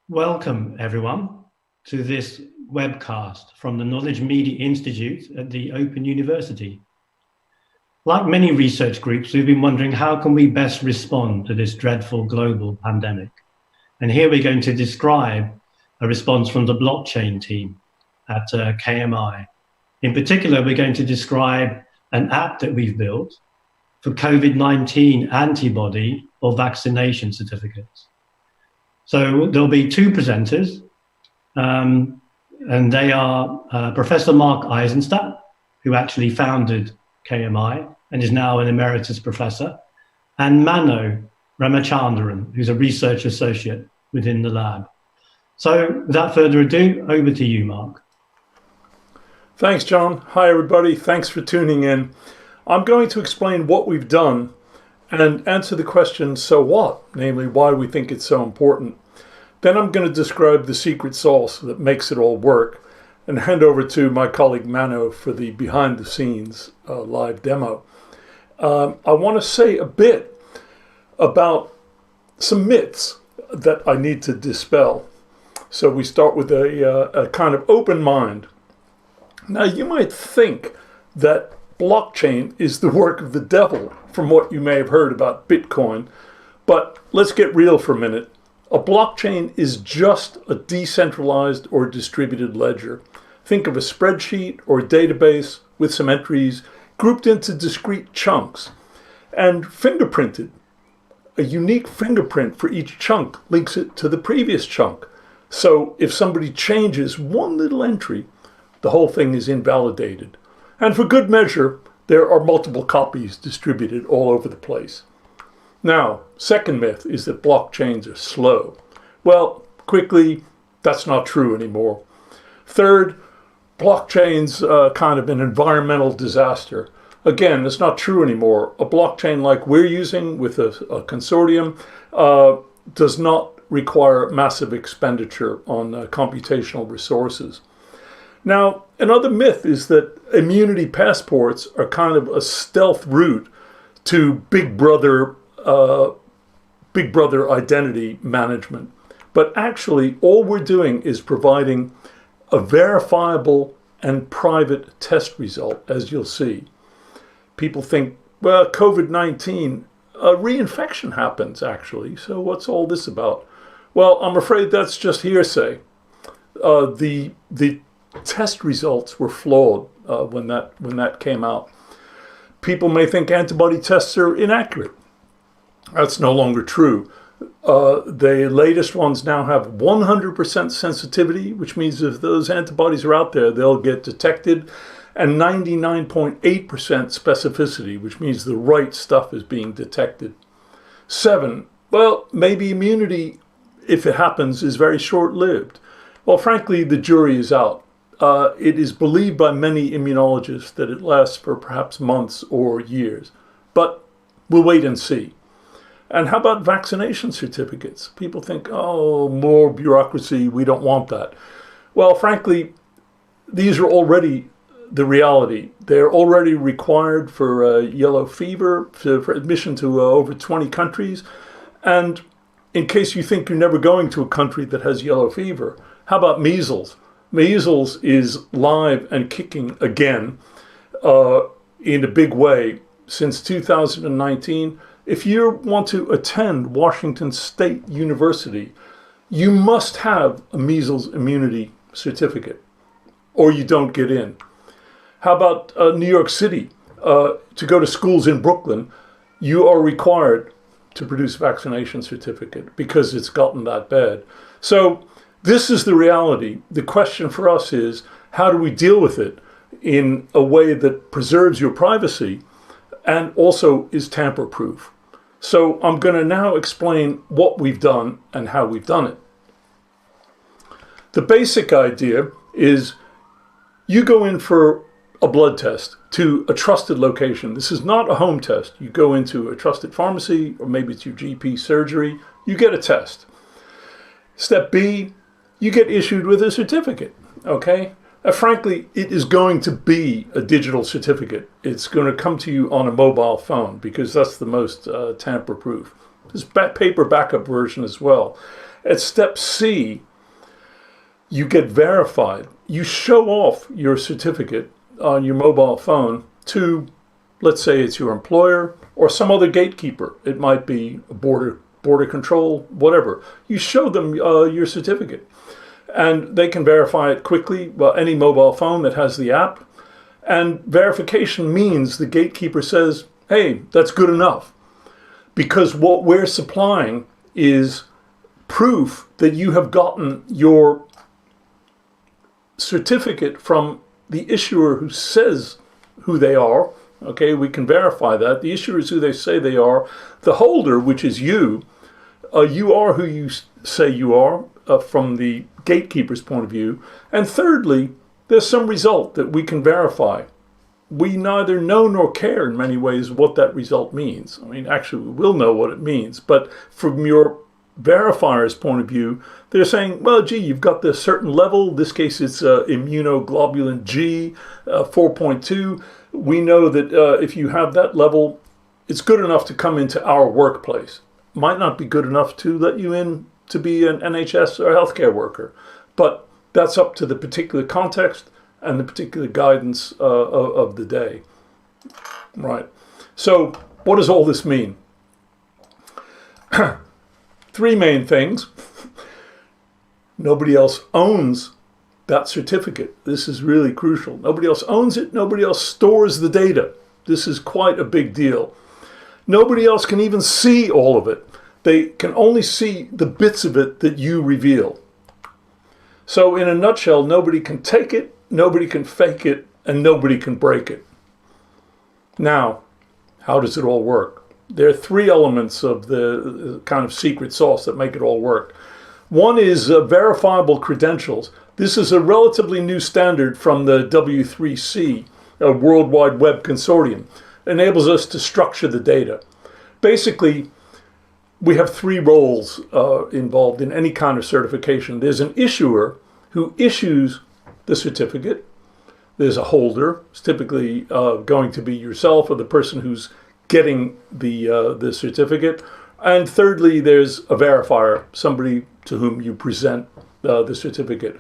Welcome, everyone, to this webcast from the Knowledge Media Institute at the Open University. Like many research groups, we've been wondering how can we best respond to this dreadful global pandemic? And here we're going to describe a response from the blockchain team at KMI. In particular, we're going to describe an app that we've built for COVID-19 antibody or vaccination certificates. So there'll be two presenters, and they are Professor Mark Eisenstadt, who actually founded KMI and is now an emeritus professor, and Mano Ramachandran, who's a research associate within the lab. So without further ado, over to you, Mark. Thanks, John. Hi, everybody. Thanks for tuning in. I'm going to explain what we've done and answer the question, so what? Namely, why we think it's so important. Then I'm going to describe the secret sauce that makes it all work and hand over to my colleague Mano for the behind-the-scenes live demo. I want to say a bit about some myths that I need to dispel. So we start with a kind of open mind. Now, you might think that blockchain is the work of the devil from what you may have heard about Bitcoin, but let's get real for a minute. A blockchain is just a decentralized or distributed ledger. Think of a spreadsheet or a database with some entries grouped into discrete chunks and fingerprinted. A unique fingerprint for each chunk links it to the previous chunk. So if somebody changes one little entry, the whole thing is invalidated. And for good measure, there are multiple copies distributed all over the place. Now, second myth is that blockchains are slow. Well, quickly, that's not true anymore. Third, blockchains kind of an environmental disaster. Again, it's not true anymore. A blockchain like we're using with a consortium does not require massive expenditure on computational resources. Now, another myth is that immunity passports are kind of a stealth route to Big Brother identity management. But actually, all we're doing is providing a verifiable and private test result, as you'll see. People think, well, COVID-19, a reinfection happens, actually. So what's all this about? Well, I'm afraid that's just hearsay. The test results were flawed when that came out. People may think antibody tests are inaccurate. That's no longer true. The latest ones now have 100% sensitivity, which means if those antibodies are out there, they'll get detected, and 99.8% specificity, which means the right stuff is being detected. 7, well, maybe immunity, if it happens, is very short-lived. Well, frankly, the jury is out. It is believed by many immunologists that it lasts for perhaps months or years, but we'll wait and see. And how about vaccination certificates? People think, oh, more bureaucracy, we don't want that. Well, frankly, these are already the reality. They're already required for yellow fever, for admission to over 20 countries. And in case you think you're never going to a country that has yellow fever, how about measles? Measles is live and kicking again in a big way since 2019. If you want to attend Washington State University, you must have a measles immunity certificate or you don't get in. How about New York City? To go to schools in Brooklyn, you are required to produce a vaccination certificate because it's gotten that bad. So this is the reality. The question for us is, how do we deal with it in a way that preserves your privacy and also is tamper-proof? So I'm going to now explain what we've done and how we've done it. The basic idea is you go in for a blood test to a trusted location. This is not a home test. You go into a trusted pharmacy, or maybe it's your GP surgery. You get a test. Step B, you get issued with a certificate, okay? Frankly, it is going to be a digital certificate. It's going to come to you on a mobile phone because that's the most tamper-proof. There's a paper backup version as well. At step C, you get verified. You show off your certificate on your mobile phone to, let's say it's your employer or some other gatekeeper. It might be a border control, whatever. You show them your certificate, and they can verify it quickly. Well, any mobile phone that has the app. And verification means the gatekeeper says, hey, that's good enough. Because what we're supplying is proof that you have gotten your certificate from the issuer who says who they are. Okay, we can verify that. The issuer is who they say they are. The holder, which is you, you are who you say you are from the gatekeeper's point of view. And thirdly, there's some result that we can verify. We neither know nor care in many ways what that result means. I mean, actually, we will know what it means. But from your verifier's point of view, they're saying, well, gee, you've got this certain level. In this case, it's immunoglobulin G, 4.2. We know that if you have that level, it's good enough to come into our workplace. Might not be good enough to let you in to be an NHS or healthcare worker. But that's up to the particular context and the particular guidance of the day. Right. So what does all this mean? Three main things. Nobody else owns that certificate. This is really crucial. Nobody else owns it. Nobody else stores the data. This is quite a big deal. Nobody else can even see all of it. They can only see the bits of it that you reveal. So in a nutshell, nobody can take it, nobody can fake it, and nobody can break it. Now, how does it all work? There are three elements of the kind of secret sauce that make it all work. One is verifiable credentials. This is a relatively new standard from the W3C, a World Wide Web Consortium. It enables us to structure the data. Basically, we have three roles involved in any kind of certification. There's an issuer who issues the certificate. There's a holder. It's typically going to be yourself or the person who's getting the certificate. And thirdly, there's a verifier, somebody to whom you present the certificate.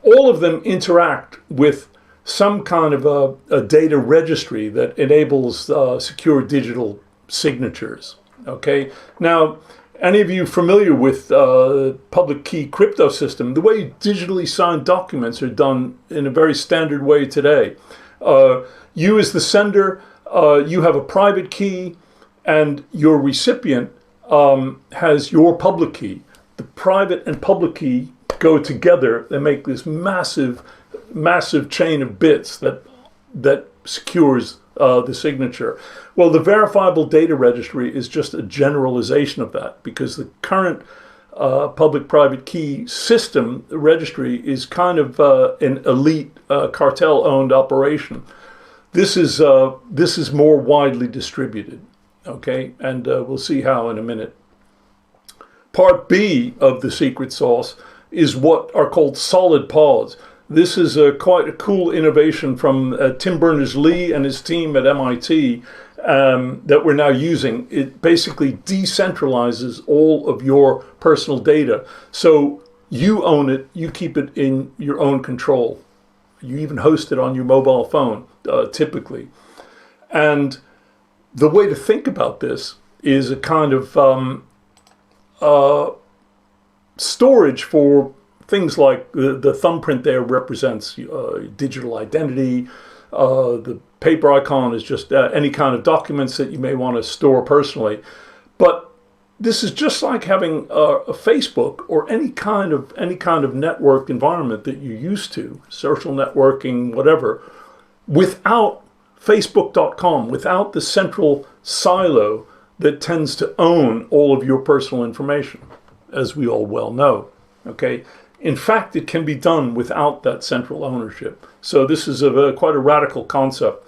All of them interact with some kind of a data registry that enables secure digital signatures. Okay. Now, any of you familiar with public key crypto system, the way digitally signed documents are done in a very standard way today. You as the sender, you have a private key, and your recipient has your public key. The private and public key go together. They make this massive chain of bits that secures the signature. Well, the verifiable data registry is just a generalization of that, because the current public-private key system, the registry, is kind of an elite cartel-owned operation. This is more widely distributed, okay? And we'll see how in a minute. Part B of the secret sauce is what are called solid pods. This is quite a cool innovation from Tim Berners-Lee and his team at MIT that we're now using. It basically decentralizes all of your personal data. So you own it, you keep it in your own control. You even host it on your mobile phone, typically. And the way to think about this is a kind of storage for things like the thumbprint there represents digital identity. The paper icon is just any kind of documents that you may want to store personally. But this is just like having a Facebook or any kind of network environment that you're used to, social networking, whatever, without Facebook.com, without the central silo that tends to own all of your personal information, as we all well know. Okay. In fact, it can be done without that central ownership. So this is quite a radical concept.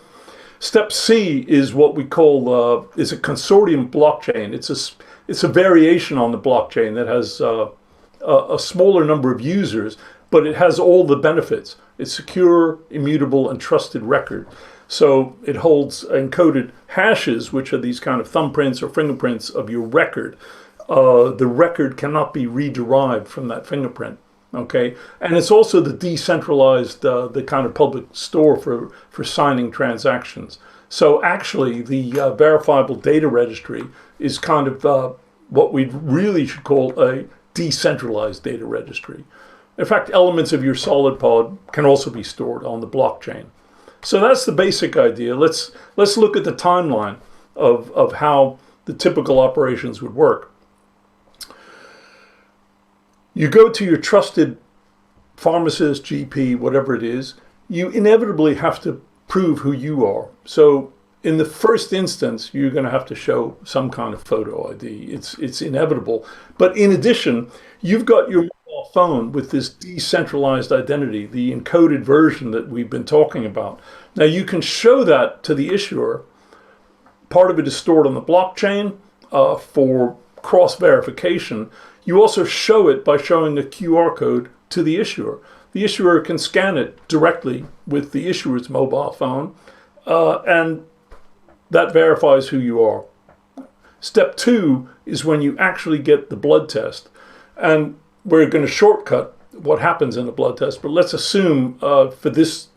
Step C is what we call is a consortium blockchain. It's a variation on the blockchain that has a smaller number of users, but it has all the benefits. It's secure, immutable, and trusted record. So it holds encoded hashes, which are these kind of thumbprints or fingerprints of your record. the record cannot be re-derived from that fingerprint. Okay, and it's also the decentralized, the kind of public store for signing transactions. So actually, the verifiable data registry is kind of what we really should call a decentralized data registry. In fact, elements of your solid pod can also be stored on the blockchain. So that's the basic idea. Let's look at the timeline of how the typical operations would work. You go to your trusted pharmacist, GP, whatever it is, you inevitably have to prove who you are. So in the first instance, you're going to have to show some kind of photo ID. It's inevitable. But in addition, you've got your mobile phone with this decentralized identity, the encoded version that we've been talking about. Now you can show that to the issuer. Part of it is stored on the blockchain for cross-verification. You also show it by showing a QR code to the issuer. The issuer can scan it directly with the issuer's mobile phone, and that verifies who you are. Step 2 is when you actually get the blood test. And we're going to shortcut what happens in the blood test, but let's assume for this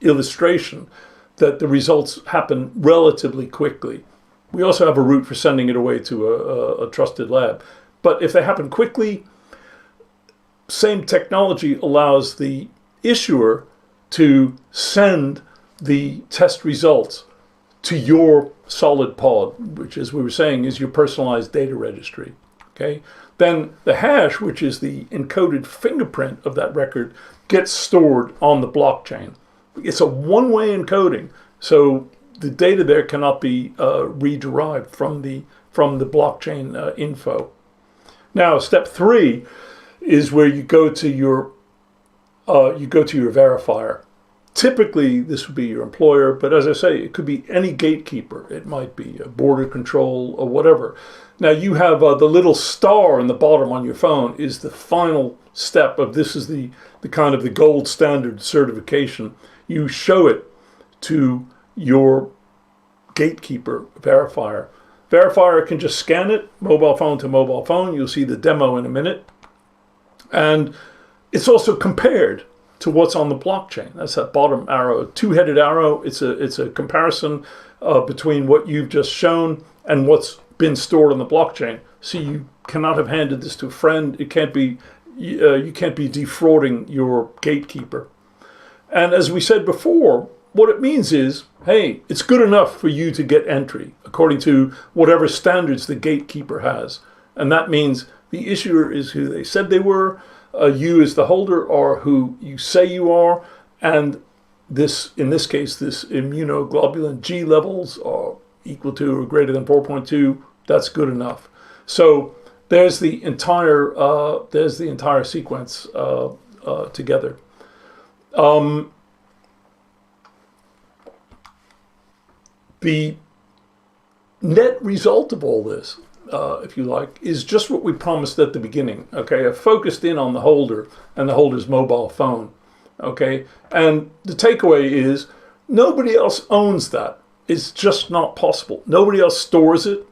illustration that the results happen relatively quickly. We also have a route for sending it away to a trusted lab. But if they happen quickly, same technology allows the issuer to send the test results to your solid pod, which, as we were saying, is your personalized data registry. Okay. Then the hash, which is the encoded fingerprint of that record, gets stored on the blockchain. It's a one-way encoding, so the data there cannot be re-derived from the blockchain info. Now, step 3 is where you go to your verifier. Typically, this would be your employer, but as I say, it could be any gatekeeper. It might be a border control or whatever. Now, you have the little star in the bottom on your phone is the final step of this is the kind of the gold standard certification. You show it to your gatekeeper verifier. Verifier can just scan it, mobile phone to mobile phone. You'll see the demo in a minute. And it's also compared to what's on the blockchain. That's that bottom arrow, two-headed arrow. It's a comparison between what you've just shown and what's been stored on the blockchain. So you cannot have handed this to a friend. It can't be you can't be defrauding your gatekeeper. And as we said before, what it means is, hey, it's good enough for you to get entry according to whatever standards the gatekeeper has. And that means the issuer is who they said they were, you as the holder are who you say you are, and this, in this case, this immunoglobulin G levels are equal to or greater than 4.2. That's good enough. So there's the entire sequence together. The net result of all this, if you like, is just what we promised at the beginning. Okay, I focused in on the holder and the holder's mobile phone. Okay, and the takeaway is nobody else owns that. It's just not possible. Nobody else stores it.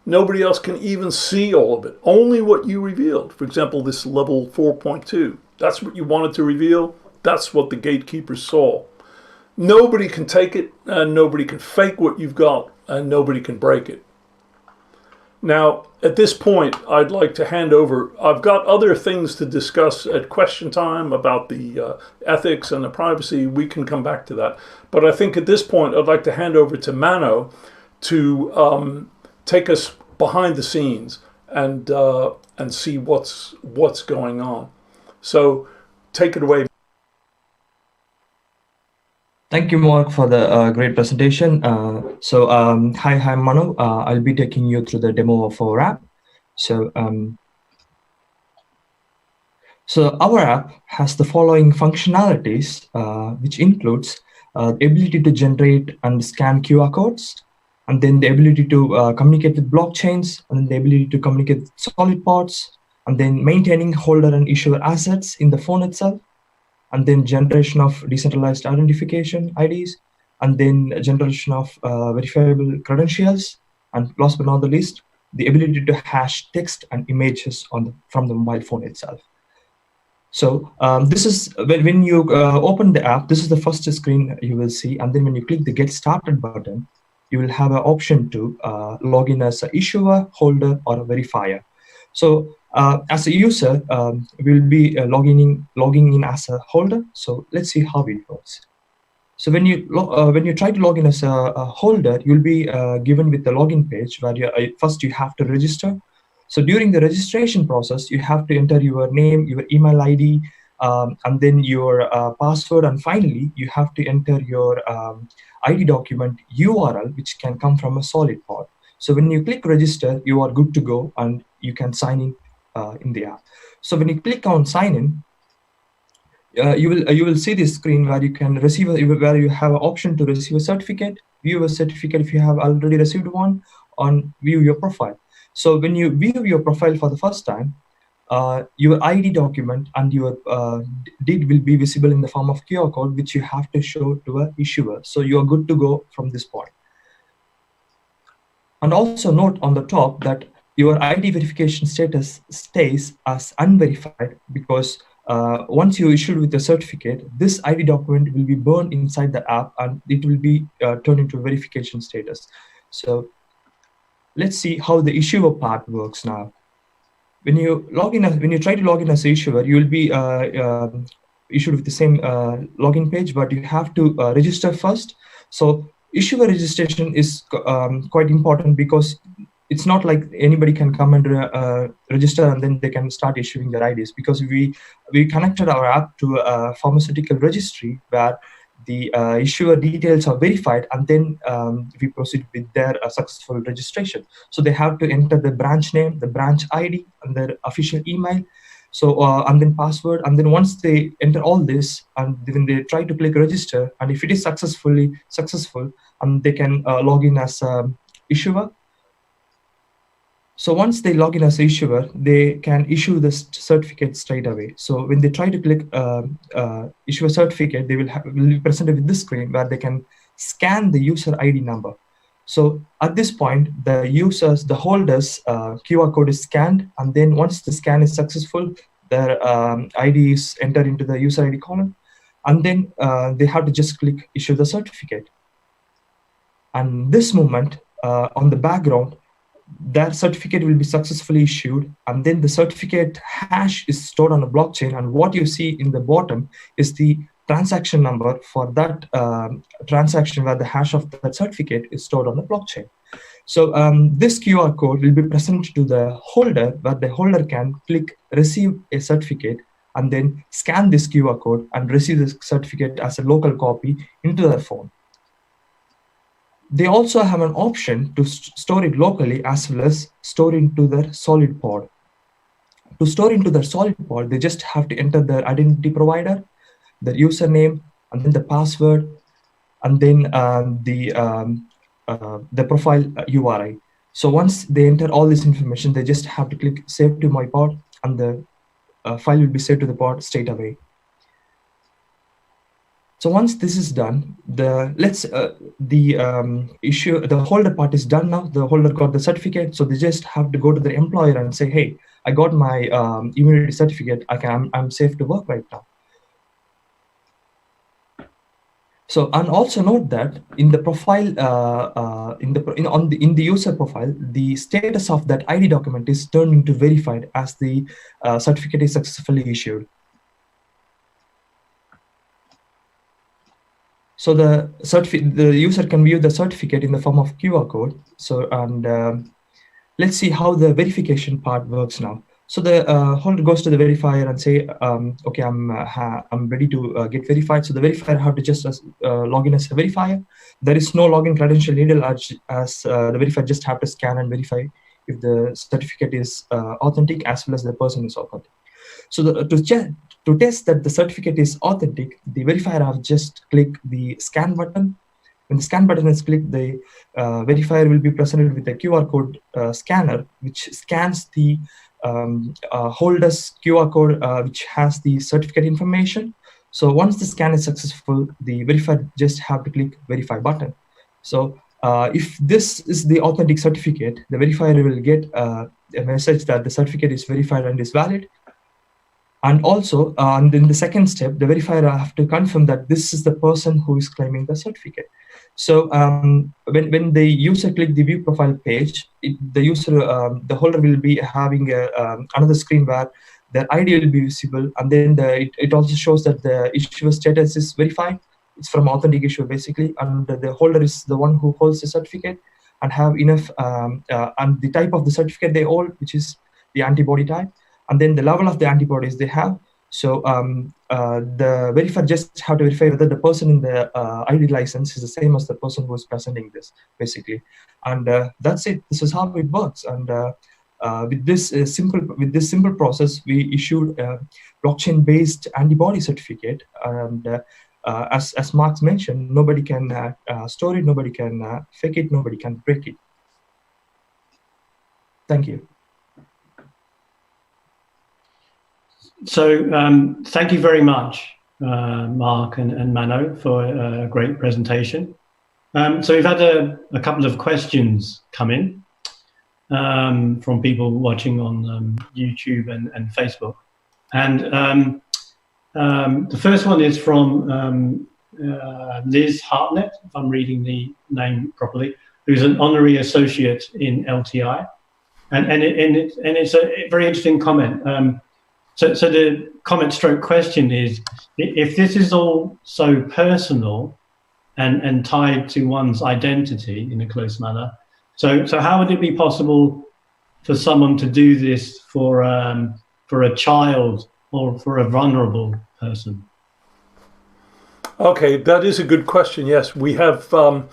Nobody else can even see all of it. Only what you revealed. For example, this level 4.2. That's what you wanted to reveal. That's what the gatekeepers saw. Nobody can take it, and nobody can fake what you've got, and nobody can break it. Now, at this point, I'd like to hand over. I've got other things to discuss at question time about the ethics and the privacy. We can come back to that. But I think at this point, I'd like to hand over to Mano to take us behind the scenes and see what's going on. So take it away. Thank you, Mark, for the great presentation. Hi, I'm Manu. I'll be taking you through the demo of our app. So our app has the following functionalities, which includes the ability to generate and scan QR codes, and then the ability to communicate with blockchains, and then the ability to communicate with solid pods, and then maintaining holder and issuer assets in the phone itself, and then generation of decentralized identification IDs, and then generation of verifiable credentials, and last but not the least, the ability to hash text and images from the mobile phone itself. So this is when you open the app, this is the first screen you will see. And then when you click the Get Started button, you will have an option to log in as an issuer, holder, or a verifier. So as a user, we'll be logging in as a holder. So let's see how it works. So when you try to log in as a holder, you'll be given with the login page where first you have to register. So during the registration process, you have to enter your name, your email ID, and then your password, and finally you have to enter your ID document URL, which can come from a solid pod. So when you click register, you are good to go, and you can sign in the app. So when you click on sign in, you will see this screen where you can receive where you have an option to receive a certificate, view a certificate if you have already received one, and view your profile. So when you view your profile for the first time, your ID document and your DID will be visible in the form of QR code, which you have to show to an issuer. So you are good to go from this point. And also note on the top that your ID verification status stays as unverified, because once you issued with the certificate, this ID document will be burned inside the app and it will be turned into verification status. So let's see how the issuer part works now. When you try to log in as an issuer, you will be issued with the same login page, but you have to register first. So issuer registration is quite important, because it's not like anybody can come and register and then they can start issuing their IDs, because we connected our app to a pharmaceutical registry where the issuer details are verified, and then we proceed with their successful registration. So they have to enter the branch name, the branch ID, and their official email, so and then password. And then once they enter all this, and then they try to click register, and if it is successful, and they can log in as issuer. So once they log in as issuer, they can issue the certificate straight away. So when they try to click issue a certificate, they will be presented with this screen where they can scan the user ID number. So at this point, the holders QR code is scanned, and then once the scan is successful, their ID is entered into the user ID column, and then they have to just click issue the certificate. And this moment on the background, that certificate will be successfully issued, and then the certificate hash is stored on a blockchain, and what you see in the bottom is the transaction number for that transaction where the hash of that certificate is stored on the blockchain. So this QR code will be presented to the holder, where the holder can click receive a certificate and then scan this QR code and receive this certificate as a local copy into their phone. They also have an option to store it locally as well as store into their solid pod. To store into their solid pod, they just have to enter their identity provider, their username, and then the password, and then the profile URI. So once they enter all this information, they just have to click save to my pod, and the file will be saved to the pod straight away. So once this is done, the holder part is done now. The holder got the certificate, so they just have to go to the employer and say, "Hey, I got my immunity certificate. I'm safe to work right now." So, and also note that in the profile, in the user profile, the status of that ID document is turned into verified as the certificate is successfully issued. So the user can view the certificate in the form of QR code. So, and let's see how the verification part works now. So the holder goes to the verifier and say, okay, I'm ready to get verified. So the verifier have to just log in as a verifier. There is no login credential needed, as the verifier just have to scan and verify if the certificate is authentic as well as the person is authentic. So to test that the certificate is authentic, the verifier have just click the scan button. When the scan button is clicked, the verifier will be presented with a QR code scanner, which scans the holder's QR code, which has the certificate information. So once the scan is successful, the verifier just have to click verify button. So If this is the authentic certificate, the verifier will get a message that the certificate is verified and is valid. And also, and in the second step, the verifier have to confirm that this is the person who is claiming the certificate. So when the user click the view profile page, the holder will be having another screen where their ID will be visible, and then it also shows that the issuer status is verified. It's from authentic issuer basically, and the holder is the one who holds the certificate and have enough, and the type of the certificate they hold, which is the antibody type, and then the level of the antibodies they have. So the verifier just have to verify whether the person in the ID license is the same as the person who is presenting this, basically. And that's it. This is how it works. And with this simple process, we issued a blockchain-based antibody certificate. And as Mark mentioned, nobody can store it, nobody can fake it, nobody can break it. Thank you. So thank you very much, Mark and Mano, for a great presentation. So we've had a couple of questions come in from people watching on YouTube and Facebook. And the first one is from Liz Hartnett, if I'm reading the name properly, who's an honorary associate in LTI. And it's a very interesting comment. So the comment stroke question is, if this is all so personal and tied to one's identity in a close manner, so how would it be possible for someone to do this for a child or for a vulnerable person? Okay, that is a good question. Yes, we have a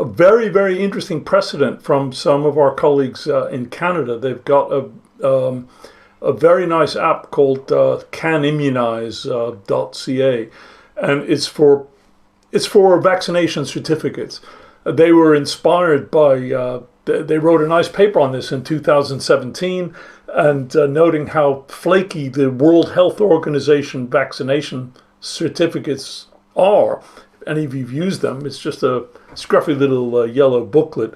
very, very interesting precedent from some of our colleagues in Canada. They've got a very nice app called canimmunize.ca, and it's for vaccination certificates. They were inspired by, they wrote a nice paper on this in 2017, and noting how flaky the World Health Organization vaccination certificates are. If any of you've used them, it's just a scruffy little yellow booklet.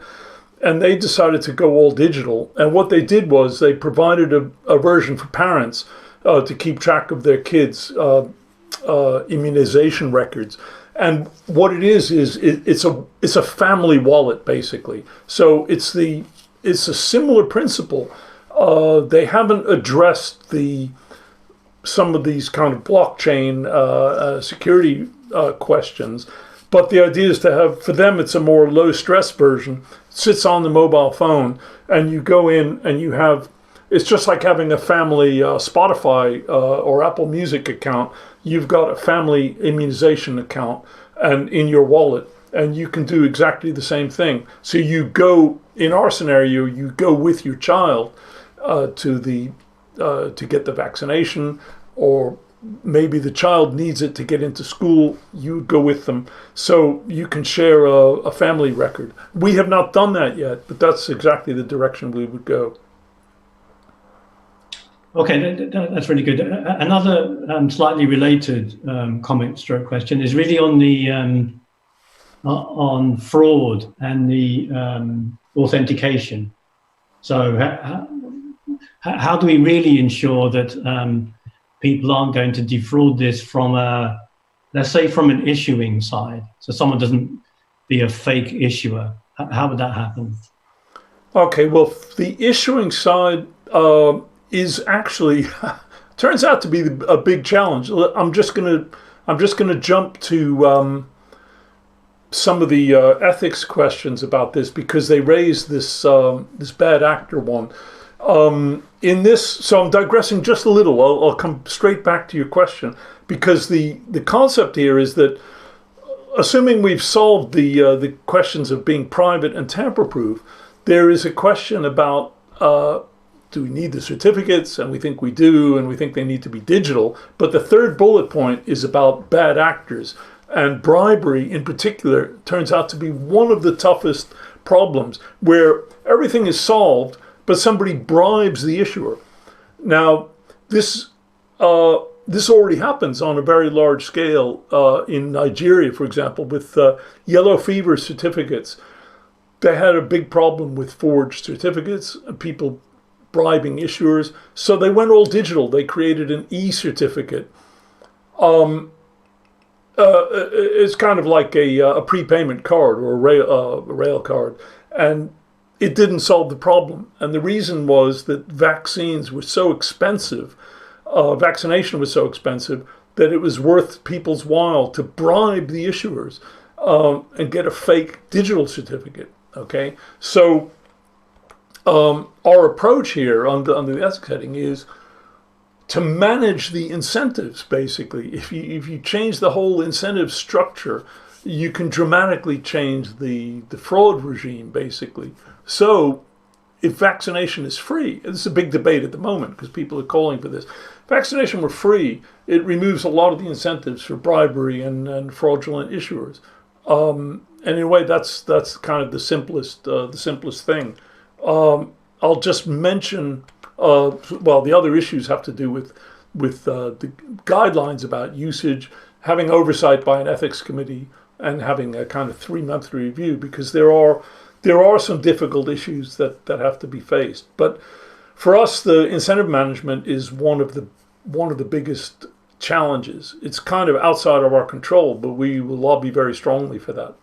And they decided to go all digital. And what they did was they provided a version for parents to keep track of their kids' immunization records. And what it is it's a family wallet, basically. So it's a similar principle. They haven't addressed some of these kind of blockchain security questions. But the idea is to have, for them, it's a more low stress version. It sits on the mobile phone, and you go in and you have, it's just like having a family Spotify or Apple Music account. You've got a family immunization account and in your wallet, and you can do exactly the same thing. So you go, in our scenario, you go with your child to get the vaccination, or maybe the child needs it to get into school, you go with them. So you can share a family record. We have not done that yet, but that's exactly the direction we would go. Okay, that's really good. Another slightly related comment stroke question is really on the on fraud and the authentication. So how do we really ensure that people aren't going to defraud this from let's say from an issuing side, so someone doesn't be a fake issuer? How would that happen? Okay, well, the issuing side is actually turns out to be a big challenge. I'm just gonna jump to some of the ethics questions about this, because they raised this this bad actor one. In this, so I'm digressing just a little. I'll come straight back to your question, because the concept here is that, assuming we've solved the questions of being private and tamper-proof, there is a question about do we need the certificates? And we think we do, and we think they need to be digital. But the third bullet point is about bad actors, and bribery in particular turns out to be one of the toughest problems, where everything is solved, but somebody bribes the issuer. Now, this already happens on a very large scale in Nigeria, for example, with yellow fever certificates. they had a big problem with forged certificates, people bribing issuers. So they went all digital. They created an e-certificate. It's kind of like a prepayment card or a rail card. And it didn't solve the problem. And the reason was that vaccines were so expensive, vaccination was so expensive, that it was worth people's while to bribe the issuers and get a fake digital certificate. Okay, so our approach here under the ethics heading is to manage the incentives. Basically, if you change the whole incentive structure, you can dramatically change the fraud regime. Basically, so if vaccination is free, this is a big debate at the moment because people are calling for this. If vaccination were free, it removes a lot of the incentives for bribery and fraudulent issuers. And in a way, that's kind of the simplest thing. I'll just mention, the other issues have to do with the guidelines about usage, having oversight by an ethics committee, and having a kind of 3-month review, because there are some difficult issues that have to be faced. But for us, the incentive management is one of the biggest challenges. It's kind of outside of our control, but we will lobby very strongly for that.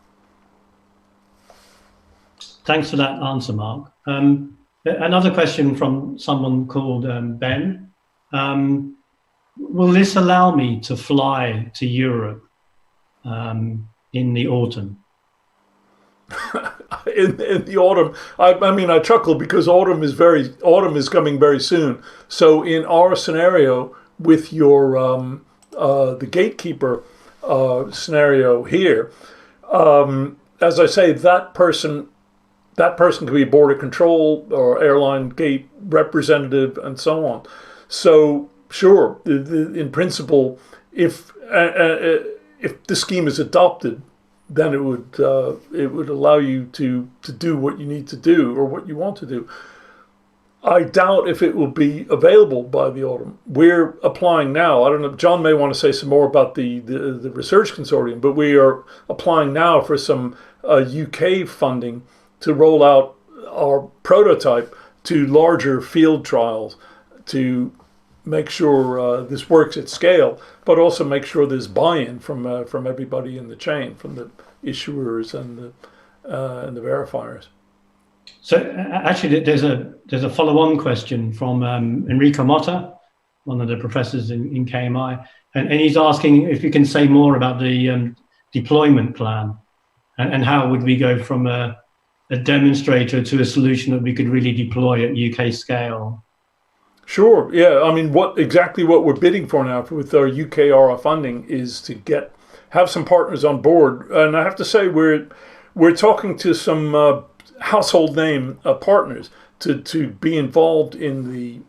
Thanks for that answer, Mark. Another question from someone called Ben. Will this allow me to fly to Europe in the autumn? in the autumn, I mean, I chuckle because autumn is coming very soon. So in our scenario with your the gatekeeper scenario here, as I say, that person can be border control or airline gate representative and so on. So sure, in principle, if the scheme is adopted, then it would allow you to do what you need to do or what you want to do. I doubt if it will be available by the autumn. We're applying now. I don't know. John may want to say some more about the research consortium, but we are applying now for some UK funding to roll out our prototype to larger field trials to make sure this works at scale, but also make sure there's buy-in from everybody in the chain, from the issuers and the verifiers. So actually, there's a follow-on question from Enrico Motta, one of the professors in KMI, and he's asking if you can say more about the deployment plan and how would we go from a demonstrator to a solution that we could really deploy at UK scale. Sure. Yeah. I mean, what we're bidding for now with our UK RF funding is to have some partners on board, and I have to say we're talking to some household name partners to be involved in the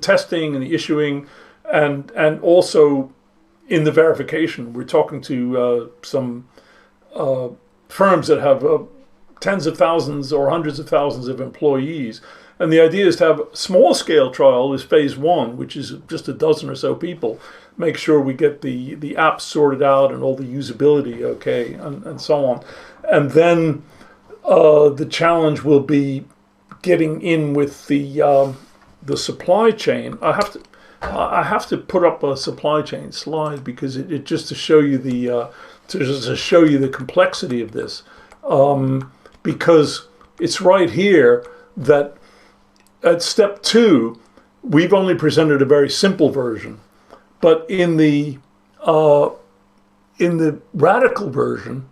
testing and the issuing, and also in the verification. We're talking to some firms that have tens of thousands or hundreds of thousands of employees. And the idea is to have a small-scale trial as phase 1, which is just a dozen or so people, make sure we get the apps sorted out and all the usability okay, and so on. And then the challenge will be getting in with the supply chain. I have to put up a supply chain slide because it just to show you the complexity of this, because it's right here that at step 2 we've only presented a very simple version, but in the radical version,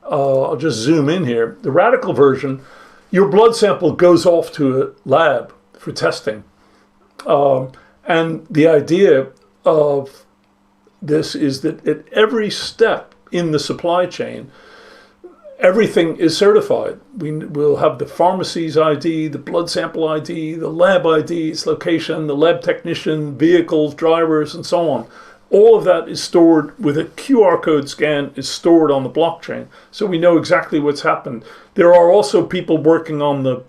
I'll just zoom in here. The radical version, your blood sample goes off to a lab for testing. And the idea of this is that at every step in the supply chain, everything is certified. We'll have the pharmacy's ID, the blood sample ID, the lab ID, its location, the lab technician, vehicles, drivers, and so on. All of that is stored with a QR code scan, is stored on the blockchain. So we know exactly what's happened. There are also people working on the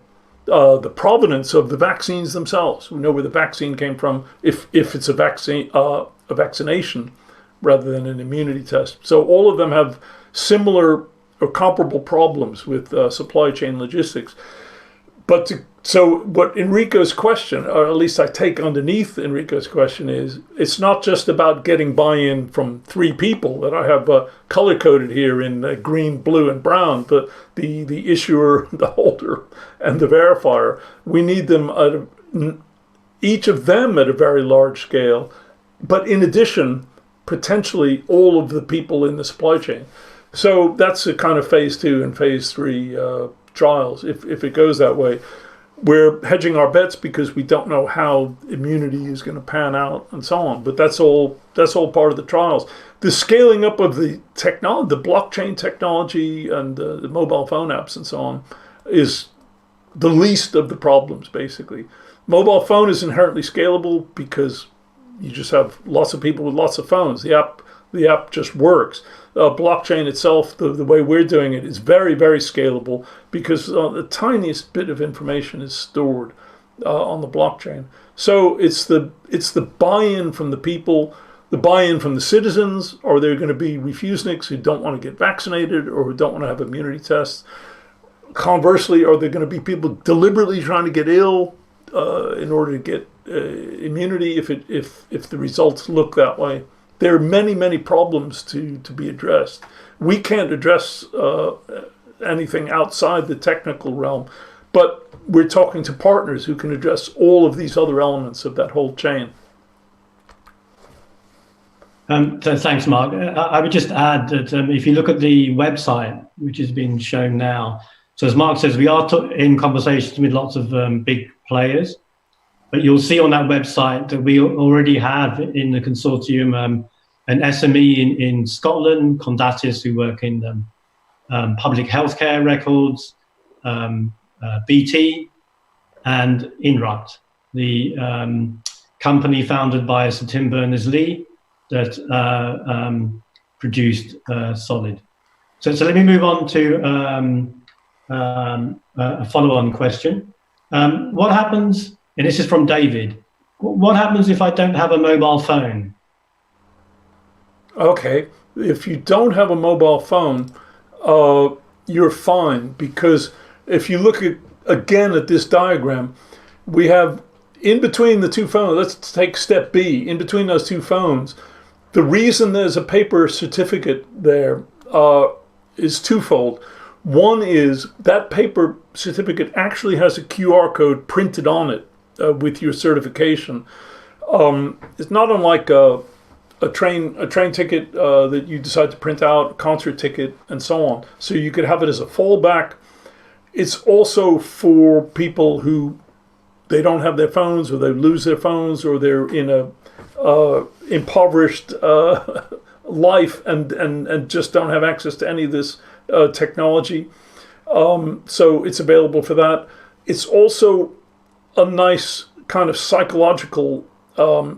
provenance of the vaccines themselves. We know where the vaccine came from, if it's a vaccination rather than an immunity test. So all of them have similar or comparable problems with supply chain logistics. But so what Enrico's question, or at least I take underneath Enrico's question, is it's not just about getting buy-in from 3 people that I have color-coded here in green, blue, and brown, but the issuer, the holder, and the verifier. We need them, each of them at a very large scale, but in addition, potentially all of the people in the supply chain. So that's a kind of phase 2 and phase 3 trials, if it goes that way. We're hedging our bets because we don't know how immunity is going to pan out and so on. But that's all part of the trials. The scaling up of the technology, the blockchain technology and the mobile phone apps and so on is the least of the problems, basically. Mobile phone is inherently scalable because you just have lots of people with lots of phones. The app just works. Blockchain itself, the way we're doing it, is very, very scalable because the tiniest bit of information is stored on the blockchain. So it's the buy-in from the people, the buy-in from the citizens. Are there going to be refuseniks who don't want to get vaccinated or who don't want to have immunity tests? Conversely, are there going to be people deliberately trying to get ill in order to get immunity if the results look that way? There are many, many problems to be addressed. We can't address anything outside the technical realm, but we're talking to partners who can address all of these other elements of that whole chain. So thanks, Mark. I would just add that if you look at the website, which has been shown now, so as Mark says, we are in conversations with lots of big players. But you'll see on that website that we already have in the consortium an SME in Scotland, Condatis, who work in public healthcare records, BT, and Inrut, the company founded by Sir Tim Berners-Lee that produced Solid. So let me move on to a follow-on question. What happens? And this is from David. What happens if I don't have a mobile phone? Okay, if you don't have a mobile phone, you're fine, because if you look again at this diagram, we have in between the 2 phones, let's take step B, in between those 2 phones, the reason there's a paper certificate there is twofold. One is that paper certificate actually has a QR code printed on it with your certification. It's not unlike a train ticket that you decide to print out, a concert ticket, and so on. So you could have it as a fallback. It's also for people who they don't have their phones, or they lose their phones, or they're in a impoverished life and just don't have access to any of this technology. So it's available for that. It's also a nice kind of psychological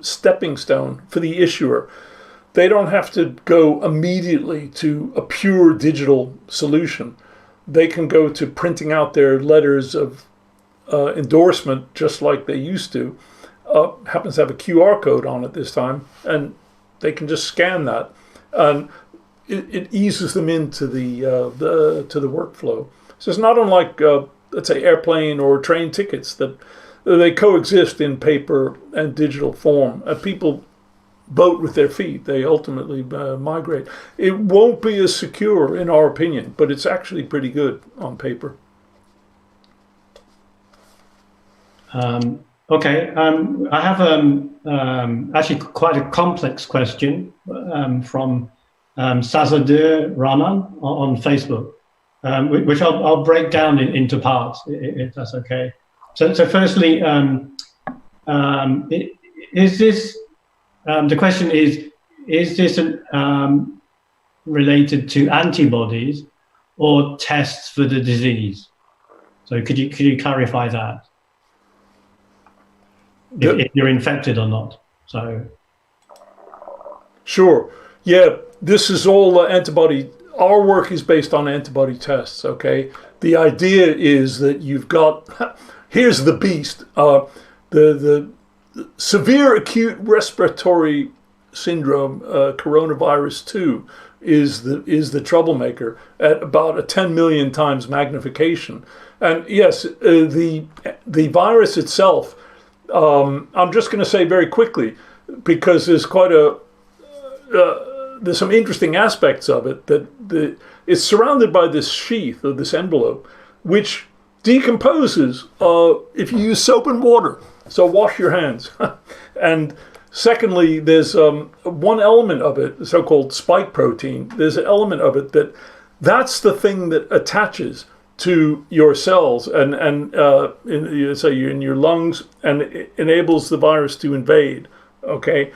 stepping stone for the issuer. They don't have to go immediately to a pure digital solution. They can go to printing out their letters of endorsement just like they used to. Happens to have a QR code on it this time, and they can just scan that, and it eases them into the workflow. So it's not unlike let's say airplane or train tickets, that they coexist in paper and digital form. People vote with their feet. They ultimately migrate. It won't be as secure, in our opinion, but it's actually pretty good on paper. Okay, I have actually quite a complex question from Sazadeh Rahman on Facebook, which I'll break down into parts, if that's okay. So firstly, is this, the question is this related to antibodies or tests for the disease? So could you clarify that? If you're infected or not. So sure. Yeah, this is all antibody. Our work is based on antibody tests, okay? The idea is that you've got, here's the beast, the severe acute respiratory syndrome, coronavirus 2, is the troublemaker at about a 10 million times magnification. And yes, the virus itself, I'm just going to say very quickly, because there's there's some interesting aspects of it, that it's surrounded by this sheath or this envelope, which decomposes if you use soap and water. So wash your hands. And secondly, there's one element of it, the so-called spike protein. There's an element of it that's the thing that attaches to your cells and in your lungs, and it enables the virus to invade. Okay,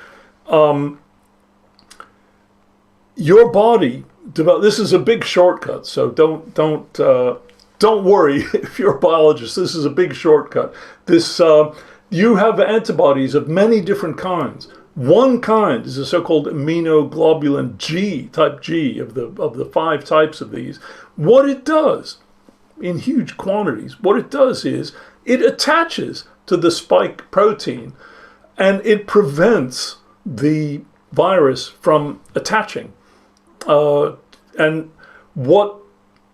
your body this is a big shortcut. So don't worry if you're a biologist. This is a big shortcut. You have antibodies of many different kinds. One kind is a so-called immunoglobulin G, type G, of the 5 types of these. What it does, in huge quantities, what it does is it attaches to the spike protein, and it prevents the virus from attaching. And what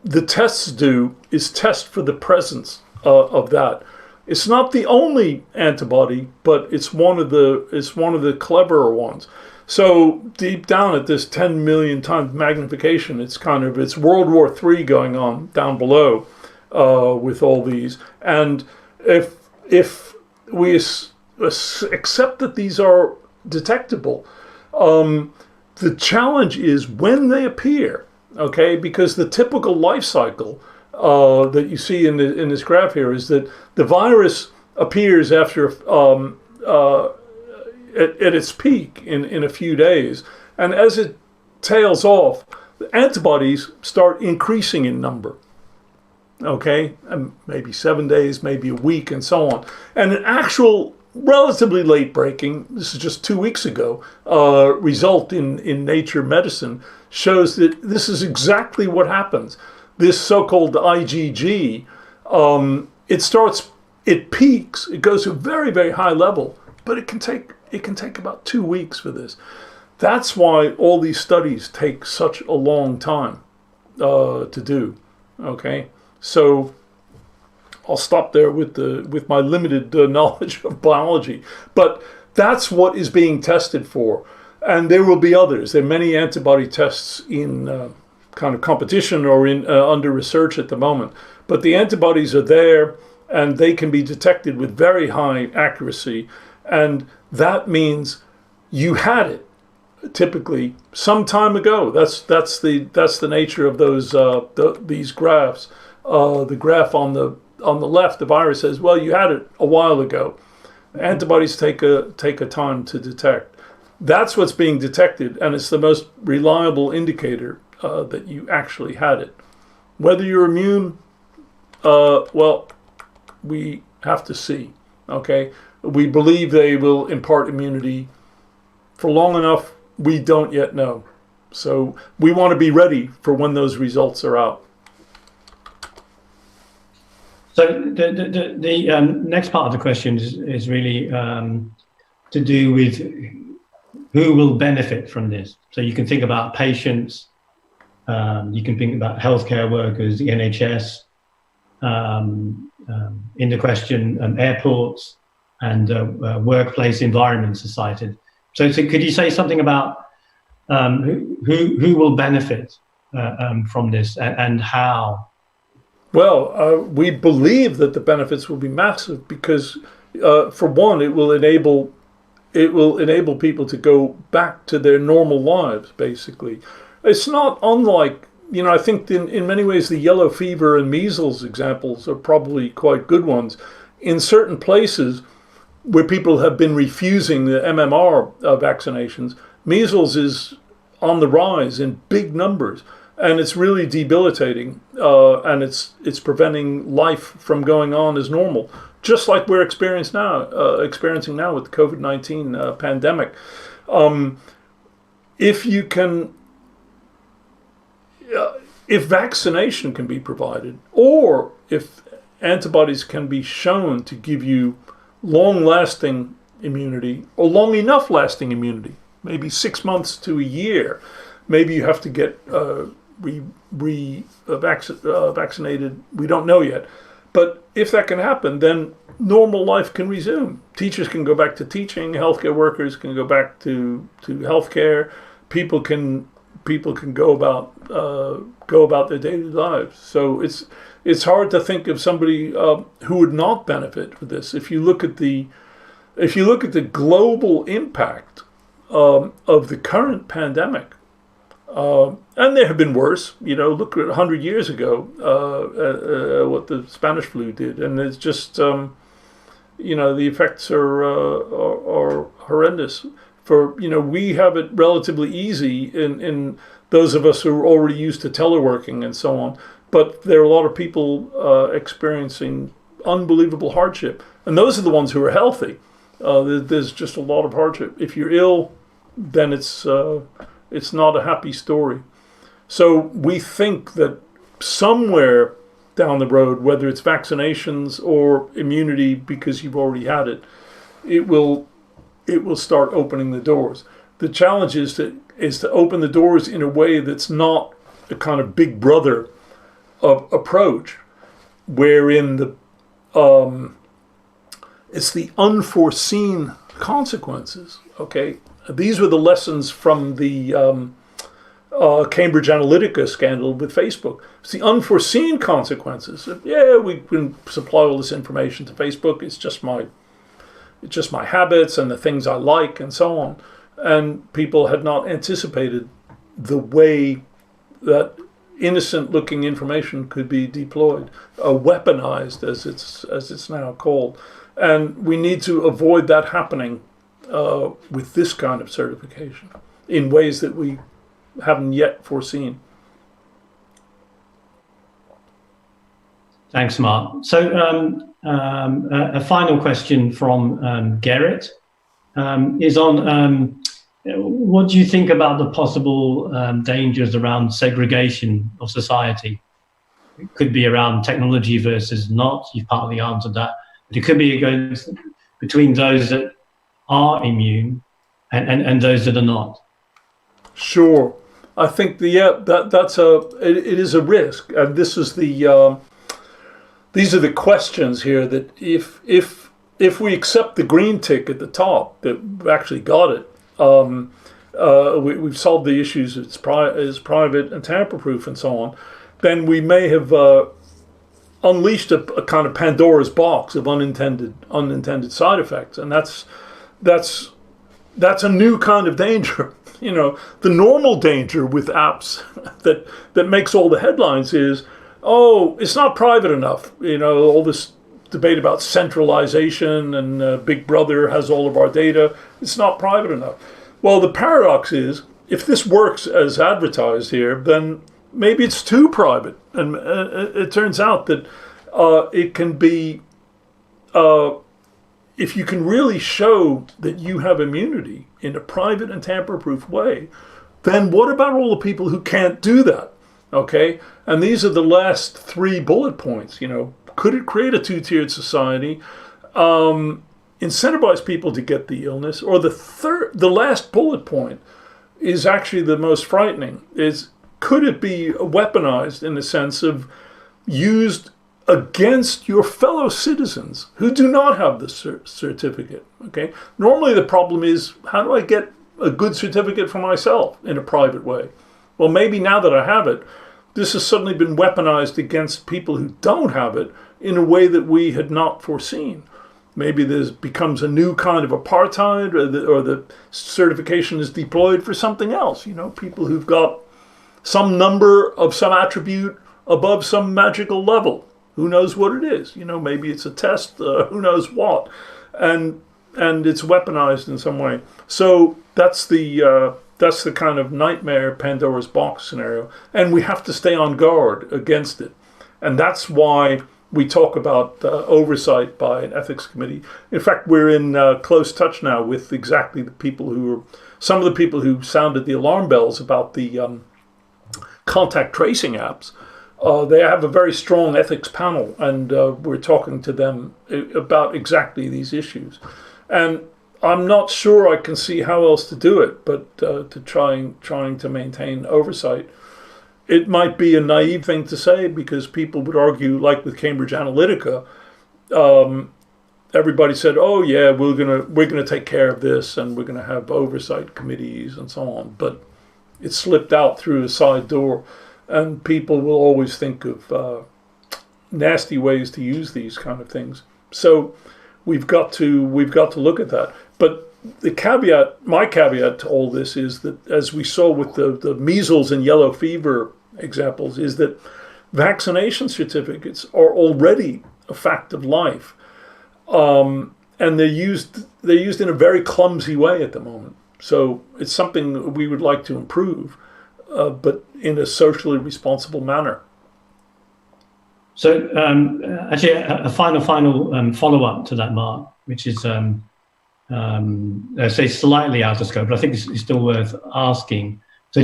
the tests do is test for the presence of that. It's not the only antibody, but it's one of the cleverer ones. So deep down at this 10 million times magnification, it's World War III going on down below with all these. And if we accept that these are detectable, the challenge is when they appear. Okay, because the typical life cycle that you see in this graph here is that the virus appears after at its peak in a few days, and as it tails off, the antibodies start increasing in number. Okay, and maybe 7 days, maybe a week, and so on. And an actual relatively late breaking, this is just 2 weeks ago, result in Nature Medicine shows that this is exactly what happens. This so-called IgG, it peaks, it goes to a very, very high level, but it can take about 2 weeks for this. That's why all these studies take such a long time to do. Okay, so I'll stop there with my limited knowledge of biology, but that's what is being tested for, and there will be others. There are many antibody tests in kind of competition or in under research at the moment, but the antibodies are there, and they can be detected with very high accuracy, and that means you had it typically some time ago. That's the nature of those these graphs. The graph on the left, the virus says, well, you had it a while ago. Antibodies take a time to detect. That's what's being detected, and it's the most reliable indicator that you actually had it. Whether you're immune, well, we have to see. Okay, we believe they will impart immunity for long enough. We don't yet know, so we want to be ready for when those results are out. So the next part of the question is really to do with who will benefit from this. So you can think about patients, you can think about healthcare workers, the NHS, in the question, airports and workplace environments are cited. So could you say something about who will benefit from this and how? Well, we believe that the benefits will be massive because, for one, it will enable people to go back to their normal lives. Basically, it's not unlike, I think in many ways the yellow fever and measles examples are probably quite good ones. In certain places where people have been refusing the MMR vaccinations, measles is on the rise in big numbers. And it's really debilitating, and it's preventing life from going on as normal, just like we're experiencing now with the COVID-19 pandemic. If vaccination can be provided, or if antibodies can be shown to give you long-lasting immunity, or long enough lasting immunity, maybe 6 months to a year. Maybe you have to get vaccinated. We don't know yet. But if that can happen, then normal life can resume. Teachers can go back to teaching. Healthcare workers can go back to healthcare. People can go about their daily lives. So it's hard to think of somebody who would not benefit from this. If you look at the global impact of the current pandemic, and there have been worse. Look at 100 years ago what the Spanish flu did, and it's just the effects are horrendous. We have it relatively easy in those of us who are already used to teleworking and so on, but there are a lot of people experiencing unbelievable hardship, and those are the ones who are healthy. There's just a lot of hardship. If you're ill, then it's not a happy story. So we think that somewhere down the road, whether it's vaccinations or immunity because you've already had it, it will start opening the doors. The challenge is to open the doors in a way that's not a kind of big brother approach, wherein it's the unforeseen consequences. Okay, these were the lessons from the Cambridge Analytica scandal with Facebook. It's the unforeseen consequences. We can supply all this information to Facebook. It's just my habits and the things I like and so on. And people had not anticipated the way that innocent-looking information could be deployed, weaponized, as it's now called. And we need to avoid that happening with this kind of certification in ways that we haven't yet foreseen. Thanks, Mark. So a final question from Gerrit is on what do you think about the possible dangers around segregation of society? It could be around technology versus not. You've partly answered that. But it could be between those that are immune and those that are not. Sure. I think it is a risk, and this is these are the questions here that if we accept the green tick at the top that we've actually got it, we've solved the issues. It's private and tamper-proof and so on. Then we may have unleashed a kind of Pandora's box of unintended side effects, and that's a new kind of danger. The normal danger with apps that makes all the headlines is, it's not private enough. All this debate about centralization and Big Brother has all of our data. It's not private enough. Well, the paradox is, if this works as advertised here, then maybe it's too private. And it turns out that it can be, if you can really show that you have immunity in a private and tamper-proof way, then what about all the people who can't do that? Okay? And these are the last 3 bullet points. Could it create a 2-tiered society? Incentivize people to get the illness? Or the last bullet point is actually the most frightening, is could it be weaponized in the sense of used against your fellow citizens who do not have the certificate? Okay. Normally the problem is, how do I get a good certificate for myself in a private way? Well, maybe now that I have it, this has suddenly been weaponized against people who don't have it in a way that we had not foreseen. Maybe there becomes a new kind of apartheid, or the certification is deployed for something else. People who've got some number of some attribute above some magical level. Who knows what it is? Maybe it's a test, who knows what. And it's weaponized in some way. So that's the kind of nightmare Pandora's box scenario. And we have to stay on guard against it. And that's why we talk about oversight by an ethics committee. In fact, we're in close touch now with exactly some of the people who sounded the alarm bells about the contact tracing apps. They have a very strong ethics panel, and we're talking to them about exactly these issues. And I'm not sure I can see how else to do it, but to trying to maintain oversight. It might be a naive thing to say because people would argue, like with Cambridge Analytica, everybody said, "Oh yeah, we're gonna take care of this, and we're gonna have oversight committees and so on." But it slipped out through a side door, and people will always think of nasty ways to use these kind of things. So we've got to look at that. But my caveat to all this is that, as we saw with the measles and yellow fever examples, is that vaccination certificates are already a fact of life, and they're used in a very clumsy way at the moment. So it's something we would like to improve, but in a socially responsible manner. So actually, a final follow-up to that, Mark, which is say slightly out of scope, but I think it's still worth asking. So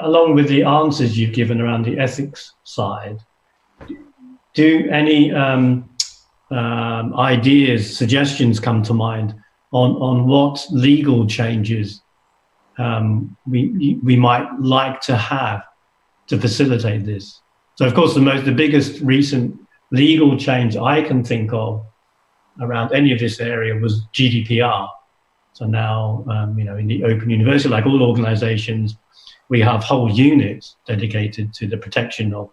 along with the answers you've given around the ethics side, do any ideas, suggestions come to mind on what legal changes we might like to have to facilitate this? So, of course, the biggest recent legal change I can think of around any of this area was GDPR. So now, in the Open University, like all organizations, we have whole units dedicated to the protection of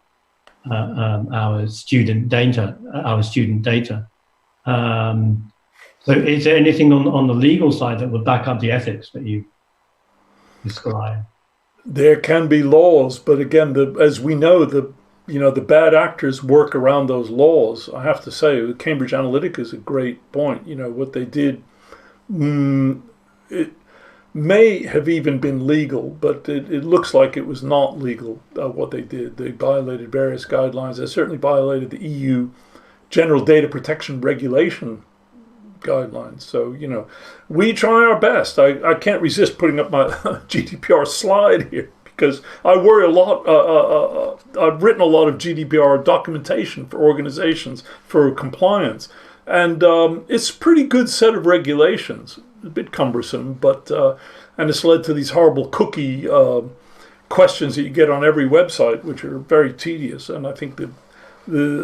our student data. So is there anything on the legal side that would back up the ethics that you describe? There can be laws, but again, as we know, the bad actors work around those laws. I have to say, Cambridge Analytica is a great point. What they did, it may have even been legal, but it looks like it was not legal, what they did. They violated various guidelines. They certainly violated the EU General Data Protection Regulation guidelines. So, we try our best. I can't resist putting up my GDPR slide here, because I worry a lot. I've written a lot of GDPR documentation for organizations for compliance, and it's a pretty good set of regulations. A bit cumbersome, but and it's led to these horrible cookie questions that you get on every website, which are very tedious. And I think that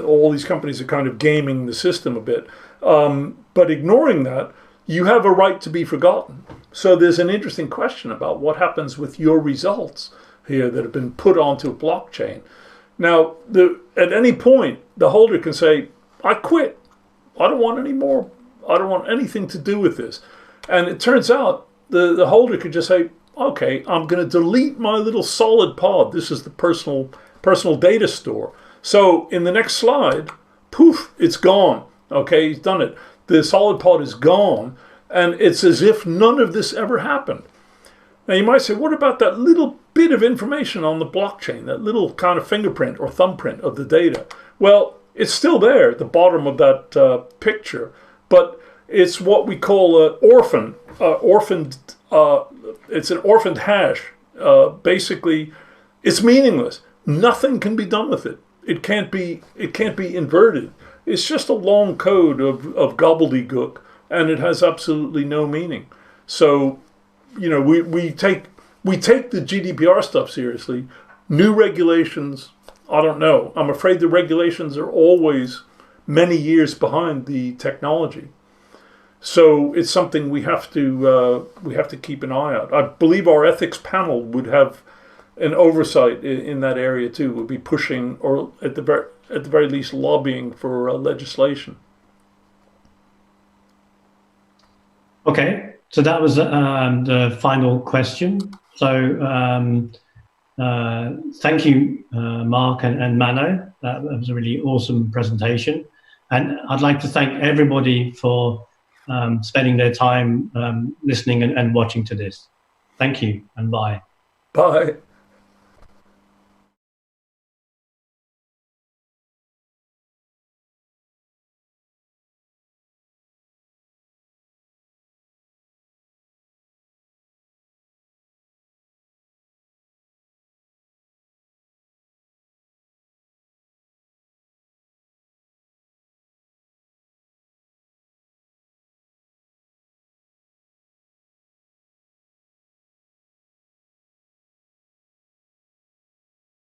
all these companies are kind of gaming the system a bit. But ignoring that, you have a right to be forgotten. So there's an interesting question about what happens with your results here that have been put onto a blockchain. Now, at any point, the holder can say, "I quit. I don't want any more. I don't want anything to do with this." And it turns out the holder could just say, "Okay, I'm going to delete my little solid pod." This is the personal data store. So in the next slide, poof, it's gone. Okay, he's done it. The solid pod is gone, and it's as if none of this ever happened. Now you might say, what about that little bit of information on the blockchain, that little kind of fingerprint or thumbprint of the data? Well, it's still there at the bottom of that picture, but it's what we call an orphaned. It's an orphaned hash. Basically, it's meaningless. Nothing can be done with it. It can't be inverted. It's just a long code of gobbledygook, and it has absolutely no meaning. So, we take the GDPR stuff seriously. New regulations, I don't know. I'm afraid the regulations are always many years behind the technology. So it's something we have to keep an eye out. I believe our ethics panel would have an oversight in that area too. Would be pushing, or at the very least lobbying for legislation. Okay, so that was the final question. So thank you, Mark and Mano. That was a really awesome presentation, and I'd like to thank everybody for spending their time listening and watching to this. Thank you, and bye. Bye.